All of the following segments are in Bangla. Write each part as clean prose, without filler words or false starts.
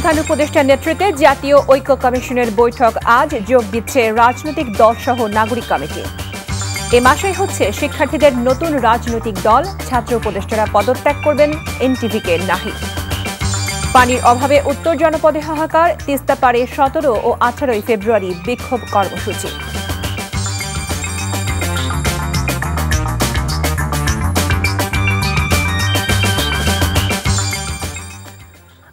প্রধান উপদেষ্টার নেতৃত্বে জাতীয় ঐক্য কমিশনের বৈঠক আজ যোগ দিচ্ছে রাজনৈতিক দলসহ নাগরিক কমিটি। এ মাসেই হচ্ছে শিক্ষার্থীদের নতুন রাজনৈতিক দল, ছাত্র উপদেষ্টারা পদত্যাগ করবেন, এনটিভিকে নাহিদ। পানির অভাবে উত্তর জনপদে হাহাকার, তিস্তা পারে 17 ও 18 ফেব্রুয়ারি বিক্ষোভ কর্মসূচি।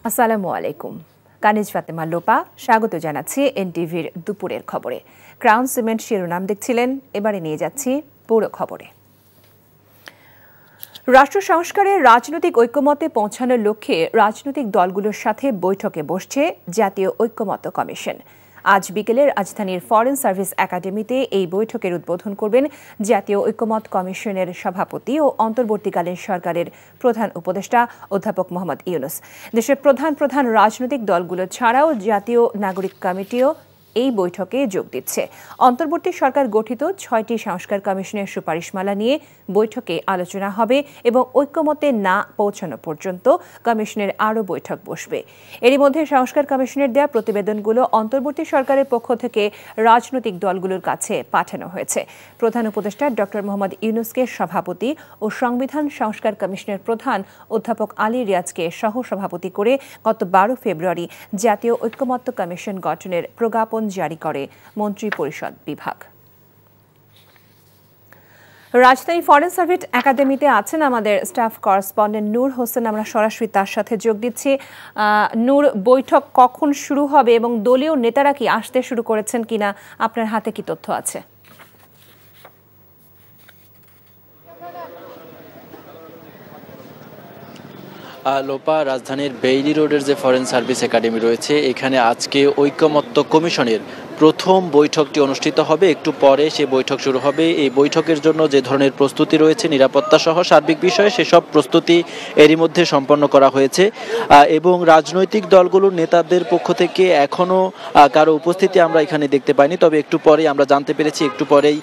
আসসালামু আলাইকুম। কানিজ ফাতেমা লোপা স্বাগত জানাচ্ছি এনটিভির দুপুরের খবরে। ক্রাউন সিমেন্ট শিরোনাম দেখছিলেন, এবারে নিয়ে যাচ্ছি পুরো খবরে। রাষ্ট্র সংস্কারে রাজনৈতিক ঐক্যমতে পৌঁছানোর লক্ষ্যে রাজনৈতিক দলগুলোর সাথে বৈঠকে বসছে জাতীয় ঐক্যমত্য কমিশন। আজ বিকেলে রাজধানীর ফরেন সার্ভিস একাডেমিতে এই বৈঠকের উদ্বোধন করবেন জাতীয় ঐক্যমত্য কমিশনের সভাপতি ও অন্তর্বর্তীকালীন সরকারের প্রধান উপদেষ্টা অধ্যাপক মোহাম্মদ ইউনূস। দেশের প্রধান রাজনৈতিক দলগুলো ছাড়াও জাতীয় নাগরিক কমিটিও এই বৈঠকে যোগ দিচ্ছে। অন্তর্বর্তী সরকার গঠিত 6টি সংস্কার কমিশনের সুপারিশমালা নিয়ে বৈঠকে আলোচনা হবে এবং ঐক্যমতে না পৌঁছানো পর্যন্ত কমিশনের আরও বৈঠক বসবে। এরই মধ্যে সংস্কার কমিশনের দেয়া প্রতিবেদনগুলো অন্তর্বর্তী সরকারের পক্ষ থেকে রাজনৈতিক দলগুলোর কাছে পাঠানো হয়েছে। প্রধান উপদেষ্টা ডক্টর মোহাম্মদ ইউনূসকে সভাপতি ও সংবিধান সংস্কার কমিশনের প্রধান অধ্যাপক আলী রিয়াজকে সহসভাপতি করে গত 12 ফেব্রুয়ারি জাতীয় ঐক্যমত্য কমিশন গঠনের প্রজ্ঞাপন জারি করে মন্ত্রিপরিষদ বিভাগ। রাজধানী ফরেন সার্ভিস একাডেমিতে আছেন আমাদের স্টাফ করেসপন্ডেন্ট নূর হোসেন। আমরা সরাসরি তার সাথে যোগ দিচ্ছি। নূর, বৈঠক কখন শুরু হবে এবং দলীয় নেতারা কি আসতে শুরু করেছেন কিনা, আপনার হাতে কি তথ্য আছে? লোপা, রাজধানীর বেইলি রোডের যে ফরেন সার্ভিস একাডেমি রয়েছে, এখানে আজকে ঐক্যমত্য কমিশনের প্রথম বৈঠকটি অনুষ্ঠিত হবে। একটু পরে সে বৈঠক শুরু হবে। এই বৈঠকের জন্য যে ধরনের প্রস্তুতি রয়েছে, নিরাপত্তা সহ সার্বিক বিষয়ে, সেসব প্রস্তুতি এরই মধ্যে সম্পন্ন করা হয়েছে এবং রাজনৈতিক দলগুলোর নেতাদের পক্ষ থেকে এখনও কারো উপস্থিতি আমরা এখানে দেখতে পাইনি। তবে একটু পরেই আমরা জানতে পেরেছি, একটু পরেই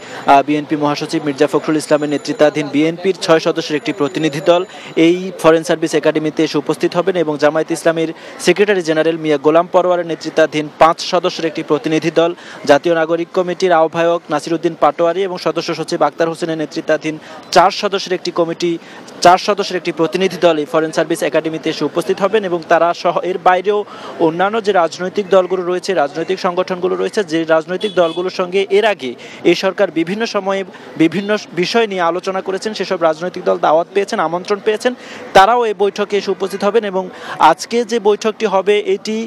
বিএনপি মহাসচিব মির্জা ফখরুল ইসলামের নেতৃত্বাধীন বিএনপির 6 সদস্যের একটি প্রতিনিধি দল এই ফরেন সার্ভিস একাডেমিতে এসে উপস্থিত হবেন এবং জামায়াত ইসলামীর সেক্রেটারি জেনারেল মিয়া গোলাম পরোয়ারের নেতৃত্বাধীন 5 সদস্যের একটি প্রতিনিধি দল, জাতীয় নাগরিক কমিটির আহ্বায়ক নাসিরউদ্দিন পাটোয়ারি এবং সদস্য সচিব আক্তার হোসেনের নেতৃত্বাধীন 4 সদস্যের একটি প্রতিনিধি দল এই ফরেন সার্ভিস একাডেমিতে এসে উপস্থিত হবেন এবং তারা সহ এর বাইরেও অন্যান্য যে রাজনৈতিক দলগুলো রয়েছে, রাজনৈতিক সংগঠনগুলো রয়েছে, যে রাজনৈতিক দলগুলোর সঙ্গে এর আগে এই সরকার বিভিন্ন সময়ে বিভিন্ন বিষয় নিয়ে আলোচনা করেছেন, সেসব রাজনৈতিক দল দাওয়াত পেয়েছেন, আমন্ত্রণ পেয়েছেন, তারাও এই বৈঠকে এসে উপস্থিত হবেন। এবং আজকে যে বৈঠকটি হবে, এটি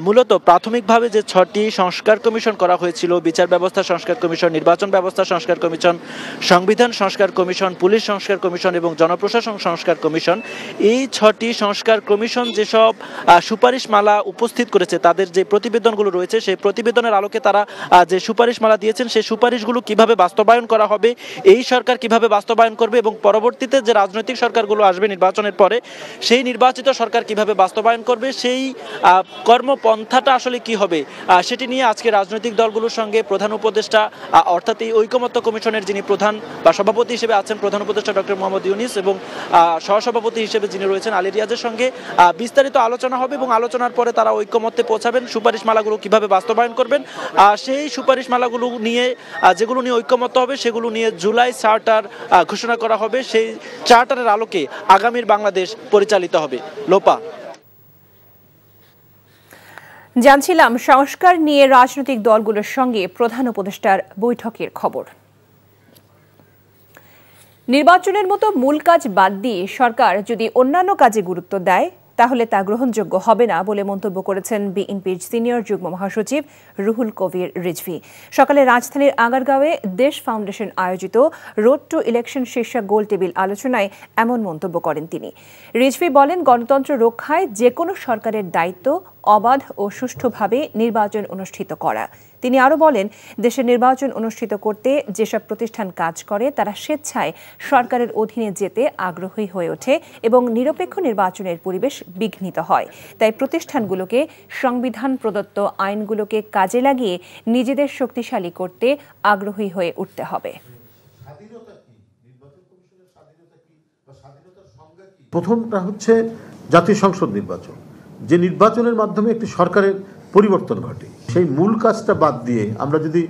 মূলত প্রাথমিকভাবে যে 6টি সংস্কার কমিশন করা হয়েছিল, বিচার ব্যবস্থা সংস্কার কমিশন, নির্বাচন ব্যবস্থা সংস্কার কমিশন, সংবিধান সংস্কার কমিশন, পুলিশ সংস্কার কমিশন এবং জনপ্রশাসন সংস্কার কমিশন, এই 6টি সংস্কার কমিশন যেসব সুপারিশমালা উপস্থিত করেছে, তাদের যে প্রতিবেদনগুলো রয়েছে, সেই প্রতিবেদনের আলোকে তারা যে সুপারিশমালা দিয়েছেন, সেই সুপারিশগুলো কিভাবে বাস্তবায়ন করা হবে, এই সরকার কিভাবে বাস্তবায়ন করবে এবং পরবর্তীতে যে রাজনৈতিক সরকারগুলো আসবে নির্বাচনের পরে, সেই নির্বাচিত সরকার কিভাবে বাস্তবায়ন করবে, সেই কর্মপন্থাটা আসলে কি হবে, সেটি নিয়ে আজকে রাজনৈতিক দলগুলোর সঙ্গে প্রধান উপদেষ্টা অর্থাৎ এই ঐক্যমত্য কমিশনের যিনি প্রধান বা সভাপতি হিসেবে আছেন প্রধান উপদেষ্টা ডক্টর মোহাম্মদ ইউনূস এবং সহসভাপতি হিসেবে যিনি রয়েছেন আলী রিয়াজের সঙ্গে বিস্তারিত আলোচনা হবে এবং আলোচনার পরে তারা ঐক্যমত্যে পৌঁছাবেন। সুপারিশমালাগুলো কিভাবে বাস্তবায়ন করবেন, সেই সুপারিশমালাগুলো নিয়ে যেগুলো নিয়ে ঐক্যমত্য হবে, সেগুলো নিয়ে জুলাই চার্টার ঘোষণা করা হবে। সেই চার্টারের আলোকে আগামীর বাংলাদেশ পরিচালিত হবে। লোপা, জানছিলাম সংস্কার নিয়ে রাজনৈতিক দলগুলোর সঙ্গে প্রধান উপদেষ্টার বৈঠকের খবর। নির্বাচনের মতো মূল কাজ বাদ দিয়ে সরকার যদি অন্যান্য কাজে গুরুত্ব দেয়, তাহলে তা গ্রহণযোগ্য হবে না বলে মন্তব্য করেছেন বিএনপির সিনিয়র যুগ্ম মহাসচিব রুহুল কবির রিজভী। সকালে রাজধানীর আগারগাঁওয়ে দেশ ফাউন্ডেশন আয়োজিত রোড টু ইলেকশন শীর্ষক গোল টেবিল আলোচনায় এমন মন্তব্য করেন তিনি। রিজভী বলেন, গণতন্ত্র রক্ষায় যে কোনো সরকারের দায়িত্ব অবাধ ও সুষ্ঠুভাবে নির্বাচন অনুষ্ঠিত করা। তিনি আরও বলেন, দেশে নির্বাচন অনুষ্ঠিত করতে যেসব প্রতিষ্ঠান কাজ করে তারা স্বেচ্ছায় সরকারের অধীনে যেতে আগ্রহী হয়ে ওঠে এবং নিরপেক্ষ নির্বাচনের পরিবেশ বিঘ্নিত হয়। তাই প্রতিষ্ঠানগুলোকে সংবিধান প্রদত্ত আইনগুলোকে কাজে লাগিয়ে নিজেদের শক্তিশালী করতে আগ্রহী হয়ে উঠতে হবে। প্রথমটা হচ্ছে জাতীয় সংসদ নির্বাচন। যে নির্বাচনের মাধ্যমে একটি সরকারের পরিবর্তন ঘটে। সেই মূল কাজটা বাদ দিয়ে আমরা যদি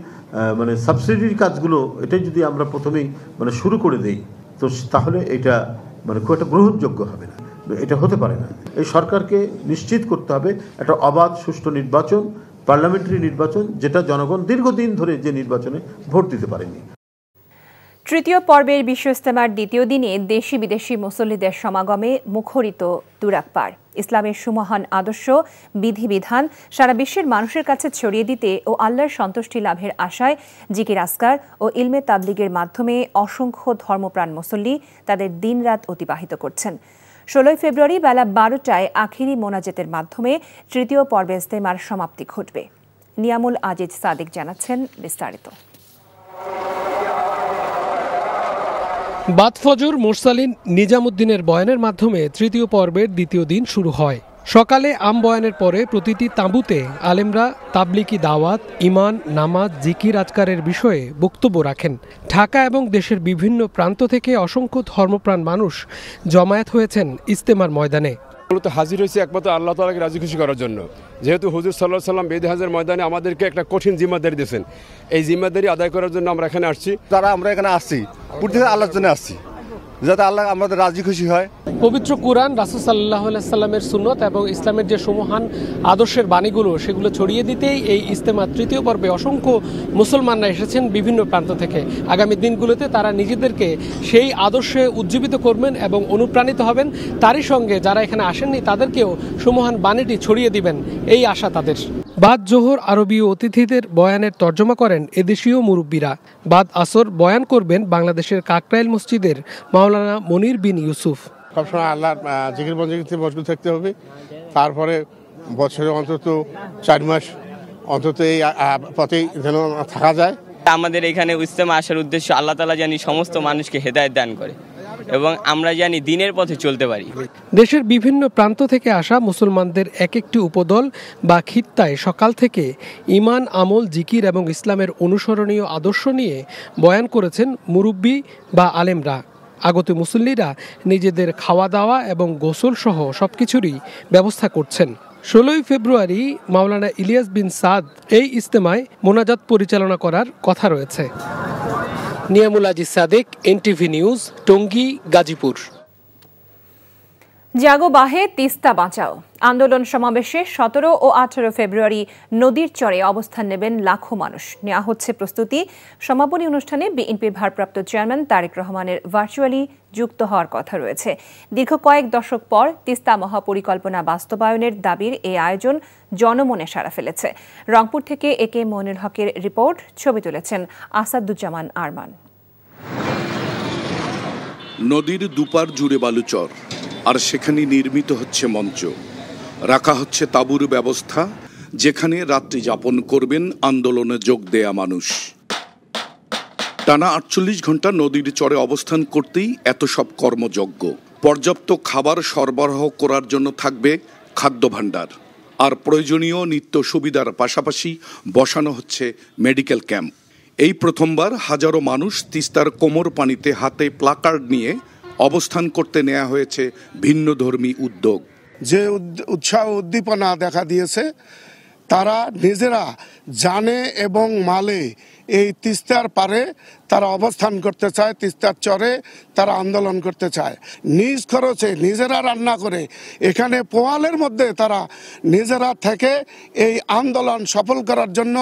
মানে সাবসিডির কাজগুলো এটাই যদি আমরা প্রথমেই মানে শুরু করে দেই, তো তাহলে এটা মানে খুব একটা গ্রহণযোগ্য হবে না, এটা হতে পারে না। এই সরকারকে নিশ্চিত করতে হবে একটা অবাধ সুষ্ঠু নির্বাচন, পার্লামেন্টারি নির্বাচন, যেটা জনগণ দীর্ঘদিন ধরে যে নির্বাচনে ভোট দিতে পারেনি। তৃতীয় পর্বের বিশ্ব ইজতেমার দ্বিতীয় দিনে দেশি বিদেশি মুসল্লিদের সমাগমে মুখরিত তুরাক পাড়। ইসলামের সুমহান আদর্শ বিধিবিধান সারা বিশ্বের মানুষের কাছে ছড়িয়ে দিতে ও আল্লাহর সন্তুষ্টি লাভের আশায় জিকির আসকার ও ইলমে তাবলিগের মাধ্যমে অসংখ্য ধর্মপ্রাণ মুসল্লি তাদের দিনরাত অতিবাহিত করছেন। 16 ফেব্রুয়ারি বেলা 12টায় আখিরি মোনাজেতের মাধ্যমে তৃতীয় পর্বে ইজতেমার সমাপ্তি ঘটবে। নিয়ামুল আজিজ সাদিক জানাচ্ছেন বিস্তারিত। বাদ ফজর মোরসালিন নিজামুদ্দিনের বয়ানের মাধ্যমে তৃতীয় পর্বের দ্বিতীয় দিন শুরু হয়। সকালে আম বয়ানের পরে প্রতিটি তাঁবুতে আলেমরা তাবলিকি দাওয়াত, ইমান, নামাজ, জিকির আজকারের বিষয়ে বক্তব্য রাখেন। ঢাকা এবং দেশের বিভিন্ন প্রান্ত থেকে অসংখ্য ধর্মপ্রাণ মানুষ জমায়েত হয়েছেন ইজতেমার ময়দানে। হাজির হয়েছে একমাত্র আল্লাহ তাআলাকে রাজি খুশি করার জন্য। যেহেতু হুজুর সাল্লাল্লাহু আলাইহি ওয়াসাল্লাম বেদে হাজের ময়দানে আমাদেরকে একটা কঠিন জিম্মাদারি দিয়েছেন, এই জিম্মাদারি আদায় করার জন্য আমরা এখানে আসছি। আমরা এখানে আসছি প্রত্যেক আল্লাহর জন্য আসছি, যাতে আল্লাহ আমাদের রাজি খুশি হয়। পবিত্র কুরআন, রাসূল সাল্লাল্লাহু আলাইহি সাল্লামের সুন্নত এবং ইসলামের যে সুমহান আদর্শের বাণীগুলো সেগুলো ছড়িয়ে দিতেই এই ইজতেমার তৃতীয় পর্বে অসংখ্য মুসলমানরা এসেছেন বিভিন্ন প্রান্ত থেকে। আগামী দিনগুলোতে তারা নিজেদেরকে সেই আদর্শে উজ্জীবিত করবেন এবং অনুপ্রাণিত হবেন। তারই সঙ্গে যারা এখানে আসেননি তাদেরকেও সুমহান বাণীটি ছড়িয়ে দিবেন, এই আশা তাদের। বাদ জোহর আরবীয় অতিথিদের বয়ানের তর্জমা করেন এদেশীয় মুরব্বীরা। বাদ আসর বয়ান করবেন বাংলাদেশের কাকরাইল মসজিদের মাওলানা মনির বিন ইউসুফ। সবসময় আল্লাহর জিকির বন্দেগীতে মশগুল থাকতে হবে। তারপরে বছরে অন্তত 4 মাস অন্তত এই পথেই যেন থাকা যায়। আমাদের এখানে ইজতেমা আসার উদ্দেশ্য আল্লাহ তাআলা জানি সমস্ত মানুষকে হেদায়েত দান করে এবং আমরা জানি দ্বীনের পথে চলতে পারি। দেশের বিভিন্ন প্রান্ত থেকে আসা মুসলমানদের এক একটি উপদল বা খিত্তায় সকাল থেকে ইমান, আমল, জিকির এবং ইসলামের অনুসরণীয় আদর্শ নিয়ে বয়ান করেছেন মুরব্বী বা আলেমরা। আগত মুসল্লিরা নিজেদের খাওয়া দাওয়া এবং গোসল সহ সবকিছুরই ব্যবস্থা করছেন। 16 ফেব্রুয়ারি মাওলানা ইলিয়াস বিন সাদ এই ইজতেমায় মোনাজাত পরিচালনা করার কথা রয়েছে। Niamul Aziz Sadik, NTV news, Tongi, Gazipur. জাগো বাহে তিস্তা বাঁচাও আন্দোলন সমাবেশে 17 ও 18 ফেব্রুয়ারি নদীর চরে অবস্থান নেবেন লাখো মানুষ। নেওয়া হচ্ছে প্রস্তুতি। সমাপনী অনুষ্ঠানে বিএনপির ভারপ্রাপ্ত চেয়ারম্যান তারেক রহমানের ভার্চুয়ালি যুক্ত হওয়ার কথা রয়েছে। দীর্ঘ কয়েক দশক পর তিস্তা মহাপরিকল্পনা বাস্তবায়নের দাবির এই আয়োজন জনমনে সাড়া ফেলেছে। রংপুর থেকে একে মনির হকের রিপোর্ট, ছবি তুলেছেন আসাদুজ্জামান আরমান। নদীর দুপার জুড়ে বালুচর, আর সেখানে নির্মিত হচ্ছে মঞ্চ, রাখা হচ্ছে তাঁবুর ব্যবস্থা, যেখানে রাত্রি যাপন করবেন আন্দোলনে যোগ দেয়া মানুষ। টানা 48 ঘন্টা নদীর চরে অবস্থান করতেই এত সব কর্মযজ্ঞ। পর্যাপ্ত খাবার সরবরাহ করার জন্য থাকবে খাদ্য ভাণ্ডার, আর প্রয়োজনীয় নিত্য সুবিধার পাশাপাশি বসানো হচ্ছে মেডিকেল ক্যাম্প। এই প্রথমবার হাজারো মানুষ তিস্তার কোমর পানিতে হাতে প্লাকার্ড নিয়ে অবস্থান করতে নেওয়া হয়েছে ভিন্নধর্মী উদ্যোগ। যে উৎসাহ উদ্দীপনা দেখা দিয়েছে, তারা নিজেরা জানে এবং মালে এই তিস্তার পারে তারা অবস্থান করতে চায়, তিস্তার চরে তারা আন্দোলন করতে চায়। নিজ খরচে নিজেরা রান্না করে এখানে পোয়ালের মধ্যে তারা নিজেরা থেকে এই আন্দোলন সফল করার জন্য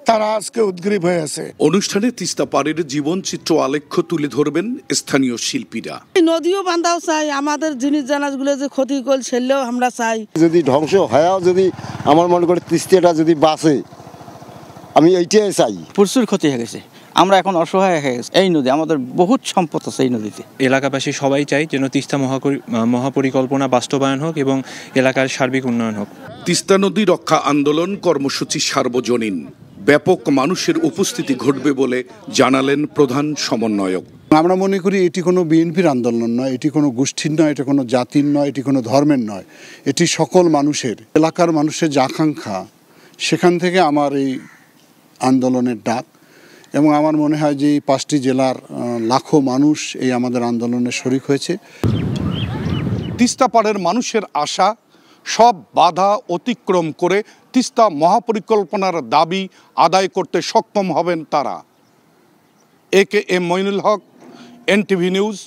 তারা আজকে উদ্গ্রীব হয়েছে। অনুষ্ঠানে তিস্তা পাড়ের জীবনচিত্র আলেখ্য তুলে ধরবেন স্থানীয় শিল্পীরা। নদীও বান্ধাও চাই, আমাদের জিনিস জানাজগুলো যে ক্ষতি করল সেগুলোও আমরা চাই। যদি ধ্বংস হয়েও যদি আমার মনে করে তিস্তাটা যদি বাঁচে, আমি এইটাই চাই। প্রচুর ক্ষতি হয়ে গেছে, আমরা এখন অসহায় হয়ে গেছি। এই নদী আমাদের বহুত সম্পদ আছে, এই নদীতে এলাকাবাসী সবাই চাই যেন তিস্তা মহাপরিকল্পনা বাস্তবায়ন হোক এবং এলাকার সার্বিক উন্নয়ন হোক। তিস্তা নদী রক্ষা আন্দোলন কর্মসূচি সার্বজনীন, ব্যাপক মানুষের উপস্থিতি ঘটবে বলে জানালেন প্রধান সমন্বয়ক। আমরা মনে করি এটি কোনো বিএনপির আন্দোলন নয়, এটি কোনো গোষ্ঠীর নয়, এটি কোনো জাতির নয়, এটি কোনো ধর্মের নয়, এটি সকল মানুষের, এলাকার মানুষের যে আকাঙ্ক্ষা, সেখান থেকে আমার এই আন্দোলনের ডাক। এবং আমার মনে হয় যে এই 5টি জেলার লাখো মানুষ এই আমাদের আন্দোলনে শরিক হয়েছে। তিস্তা পাড়ের মানুষের আশা সব বাধা অতিক্রম করে তিস্তা মহাপরিকল্পনার দাবি আদায় করতে সক্ষম হবেন তারা। AKM Moinul Haque, NTV news,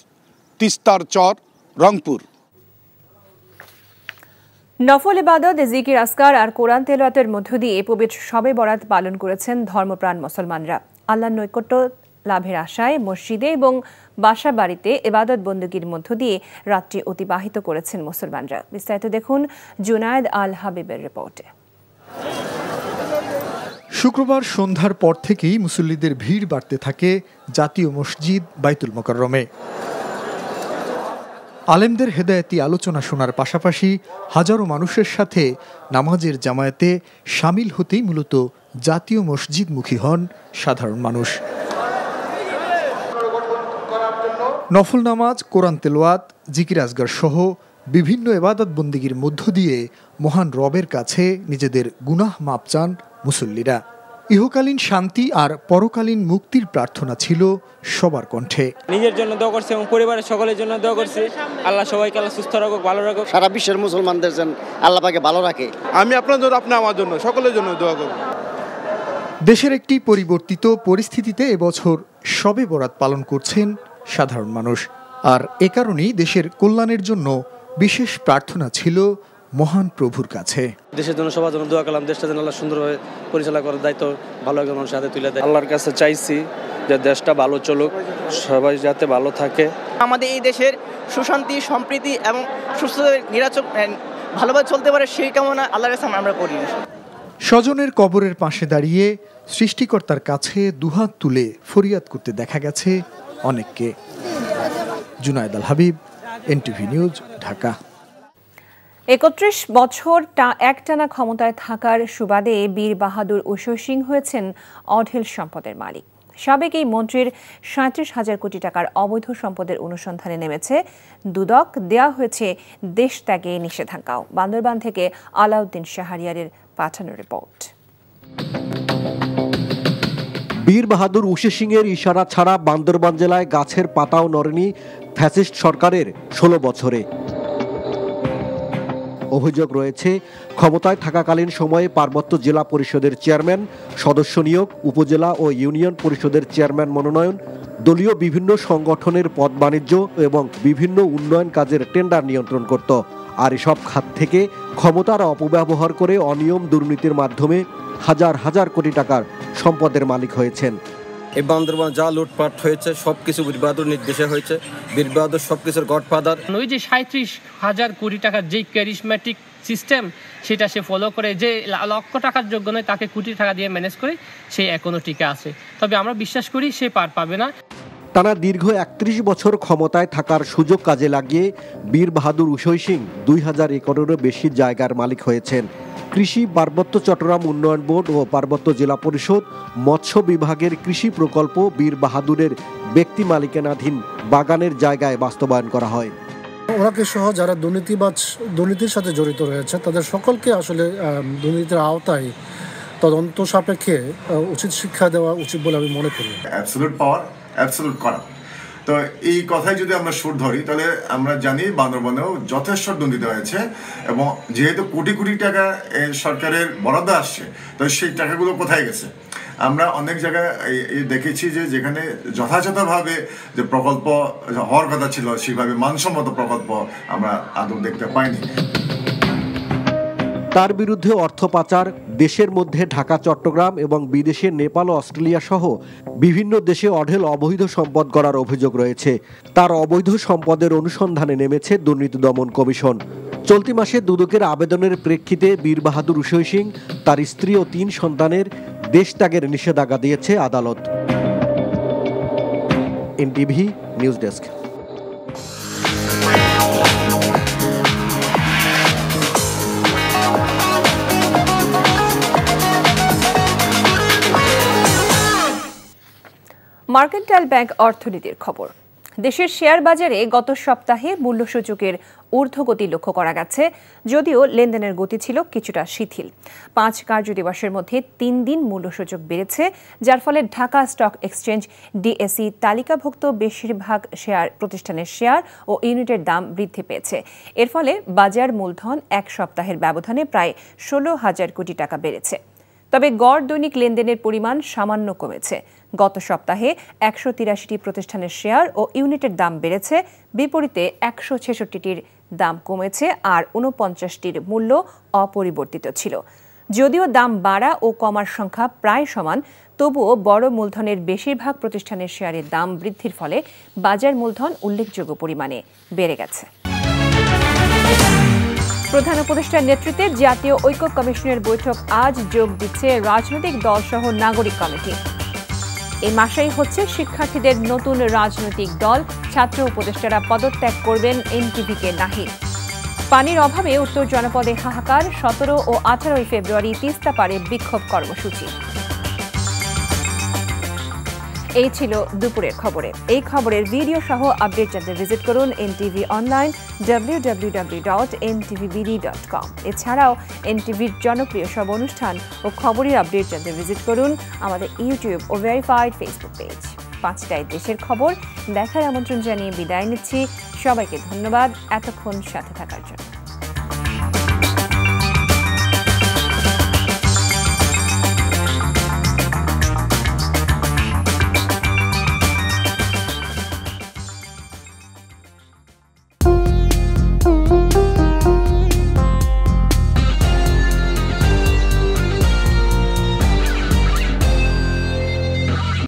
তিস্তার চর, রংপুর। নফল ইবাদত, জিকির আসকার আর কোরআন তেলাওয়াতের মধ্য দিয়ে পবিত্র শবে বরাত পালন করেছেন ধর্মপ্রাণ মুসলমানরা। আল্লাহর নৈকট্য লাভের আশায় মসজিদে এবং বাসা বাড়িতে ইবাদত বন্দুকির মধ্য দিয়ে রাত্রি অতিবাহিত করেছেন মুসলমানরা। বিস্তারিত দেখুন জুনায়েদ আল হাবিবের রিপোর্টে। শুক্রবার সন্ধ্যার পর থেকেই মুসল্লিদের ভিড় বাড়তে থাকে জাতীয় মসজিদ বাইতুল মোকাররমে। আলেমদের হেদায়েতি আলোচনা শোনার পাশাপাশি হাজারো মানুষের সাথে নামাজের জামায়াতে শামিল হতেই মূলত জাতীয় মসজিদমুখী হন সাধারণ মানুষ। নফল নামাজ, কোরআন তেলাওয়াত, জিকির আসগার সহ বিভিন্ন ইবাদত বন্দেগীর মধ্য দিয়ে মহান রবের কাছে নিজেদের গুনাহ মাপ চান মুসল্লিরা। ইহকালীন শান্তি আর পরকালীন মুক্তির প্রার্থনা ছিল সবার কণ্ঠে। নিজের জন্য দোয়া করছি এবং পরিবারের সকলের জন্য দোয়া করছি। আল্লাহ সবাইকে আল্লাহ সুস্থ রাখুক, ভালো রাখুক। সারা বিশ্বের মুসলমানদের যেন আল্লাহ পাকে ভালো রাখে। আমি আপনার জন্য, আপনি আমার জন্য, সকলের জন্য দোয়া করব। দেশের একটি পরিবর্তিত পরিস্থিতিতে এবছর শবে বরাত পালন করছেন সাধারণ মানুষ। আর এ কারণেই দেশের কল্যাণের জন্য বিশেষ প্রার্থনা ছিল মহান প্রভুর কাছে। দেশের জন্য সবার জন্য দোয়া করলাম, দেশটা যেন আল্লাহ সুন্দরভাবে পরিচালনা করার দায়িত্ব ভালো একজন মানুষের হাতে তুলে দেয়। আল্লাহর কাছে চাইছি যে দেশটা ভালো চলুক, সবাই যাতে ভালো থাকে। আমাদের এই দেশের সুশান্তি, সম্প্রীতি এবং সুস্থ নিরাচক ভালোভাবে চলতে পারে সেই কামনা আল্লাহর কাছে আমরা করি। স্বজনের কবরের পাশে দাঁড়িয়ে সৃষ্টিকর্তার কাছে দুহাত তুলে ফরিয়াদ করতে দেখা গেছে অনেককে। জুনায়েদ আল হাবিব, NTV নিউজ, ঢাকা। ৩১ বছর একটানা ক্ষমতায় থাকার সুবাদে বীর বাহাদুর ঊশর সিং হয়েছেন অঢেল সম্পদের মালিক। সাবেক এই মন্ত্রীর ৩৭,০০০ কোটি টাকার অবৈধ সম্পদের অনুসন্ধানে নেমেছে দুদক। দেয়া হয়েছে দেশ ত্যাগে নিষেধাজ্ঞাও। বান্দরবান থেকে আলাউদ্দিন শাহরিয়ারের পাঠানো রিপোর্ট। বীর বাহাদুর ঊশর সিংয়ের ইশারা ছাড়া বান্দরবান জেলায় গাছের পাতাও নড়েনি ফ্যাসিস্ট সরকারের ১৬ বছরে। অভিযোগ রয়েছে ক্ষমতায় থাকাকালীন সময়ে পার্বত্য জেলা পরিষদের চেয়ারম্যান, সদস্য নিয়োগ, উপজেলা ও ইউনিয়ন পরিষদের চেয়ারম্যান মনোনয়ন, দলীয় বিভিন্ন সংগঠনের পদ বাণিজ্য এবং বিভিন্ন উন্নয়ন কাজের টেন্ডার নিয়ন্ত্রণ করত। আর এসব খাত থেকে ক্ষমতার অপব্যবহার করে অনিয়ম দুর্নীতির মাধ্যমে হাজার হাজার কোটি টাকার সম্পদের মালিক হয়েছেন। এই বান্দরবান যা লুটপাট হয়েছে সবকিছু বীর বাহাদুর নির্দেশে হয়েছে। বীর বাহাদুর সবকিছুর গডফাদার। ওই যে ৩৭,০০০ কোটি টাকার যে ক্যারিসম্যাটিক সিস্টেম সেটা সে ফলো করে, যে লক্ষ টাকার যোগ্য নয় তাকে কোটি টাকা দিয়ে ম্যানেজ করে সে এখনো টিকে আছে। তবে আমরা বিশ্বাস করি সে পার পাবে না। টানা দীর্ঘ ৩১ বছর ক্ষমতায় থাকার সুযোগ কাজে লাগিয়ে বীর বাহাদুর ঊশর সিং ২০০০ একরেরও বেশি জায়গার মালিক হয়েছেন। কৃষি, পার্বত্য চট্টগ্রাম উন্নয়ন বোর্ড ও পার্বত্য জেলা পরিষদ, মৎস্য বিভাগের কৃষি প্রকল্প বীর বাহাদুরের ব্যক্তি মালিকানাধীন বাগানের জায়গায় বাস্তবায়ন করা হয়। ওনাকে সহ যারা দুর্নীতির সাথে জড়িত রয়েছে তাদের সকলকে আসলে দুর্নীতির আওতায় তদন্ত সাপেক্ষে উচিত শিক্ষা দেওয়া উচিত বলে আমি মনে করি। অ্যাবসলিউট পাওয়ার, অ্যাবসলিউট করা। তো এই কথাই যদি আমরা সুর ধরি তাহলে আমরা জানি বান্দরবানেও যথেষ্ট দুর্নীতি হয়েছে এবং যেহেতু কোটি কোটি টাকা সরকারের বরাদ্দ আসছে তো সেই টাকাগুলো কোথায় গেছে। আমরা অনেক জায়গায় দেখেছি যে যেখানে যথাযথভাবে যে প্রকল্প হওয়ার কথা ছিল সেইভাবে মানসম্মত প্রকল্প আমরা আদৌ দেখতে পাইনি। তার বিরুদ্ধে অর্থ পাচার, দেশের মধ্যে ঢাকা, চট্টগ্রাম এবং বিদেশে নেপাল ও অস্ট্রেলিয়া সহ বিভিন্ন দেশে অঢেল অবৈধ সম্পদ গড়ার অভিযোগ রয়েছে। তার অবৈধ সম্পদের অনুসন্ধানে নেমেছে দুর্নীতি দমন কমিশন। চলতি মাসে দুদকের আবেদনের প্রেক্ষিতে বীর বাহাদুর ঊশর সিং, তার স্ত্রী ও ৩ সন্তানের দেশ ত্যাগের নিষেধাজ্ঞা দিয়েছে আদালত। NTV news desk. Mercantile bank অর্থনীতির খবর। দেশের শেয়ার বাজারে গত সপ্তাহে মূল্যসূচকের ঊর্ধ্বগতি লক্ষ্য করা গেছে, যদিও লেনদেনের গতি ছিল কিছুটা শিথিল। 5 কার্যদিবসের মধ্যে 3 দিন মূল্যসূচক বেড়েছে, যার ফলে ঢাকা স্টক এক্সচেঞ্জ ডিএসই তালিকাভুক্ত বেশিরভাগ শেয়ার প্রতিষ্ঠানের শেয়ার ও ইউনিটের দাম বৃদ্ধি পেয়েছে। এর ফলে বাজার মূলধন এক সপ্তাহের ব্যবধানে প্রায় 16,000 কোটি টাকা বেড়েছে। তবে গড় দৈনিক লেনদেনের পরিমাণ সামান্য কমেছে। গত সপ্তাহে 183টি প্রতিষ্ঠানের শেয়ার ও ইউনিটের দাম বেড়েছে, বিপরীতে 166টির দাম কমেছে আর 49টির মূল্য অপরিবর্তিত ছিল। যদিও দাম বাড়া ও কমার সংখ্যা প্রায় সমান, তবুও বড় মূলধনের বেশিরভাগ প্রতিষ্ঠানের শেয়ারের দাম বৃদ্ধির ফলে বাজার মূলধন উল্লেখযোগ্য পরিমাণে বেড়ে গেছে। প্রধান উপদেষ্টার নেতৃত্বে জাতীয় ঐক্য কমিশনের বৈঠক আজ যোগ দিচ্ছে রাজনৈতিক দলসহ নাগরিক কমিটি। এই মাসেই হচ্ছে শিক্ষার্থীদের নতুন রাজনৈতিক দল। ছাত্র উপদেষ্টারা পদত্যাগ করবেন এনটিভিকে নাহিদ। পানির অভাবে উত্তর জনপদে হাহাকার। 17 ও 18 ফেব্রুয়ারি তিস্তা পারে বিক্ষোভ কর্মসূচি। এই ছিল দুপুরের খবরে। এই খবরের ভিডিও সহ আপডেট জানতে ভিজিট করুন এনটিভি অনলাইন www.ntvbd.com। এছাড়াও এনটিভির জনপ্রিয় সব অনুষ্ঠান ও খবরের আপডেট জানতে ভিজিট করুন আমাদের ইউটিউব ও ভেরিফাইড ফেসবুক পেজ। 5টায় দেশের খবর দেখার আমন্ত্রণ জানিয়ে বিদায় নিচ্ছি। সবাইকে ধন্যবাদ এতক্ষণ সাথে থাকার জন্য।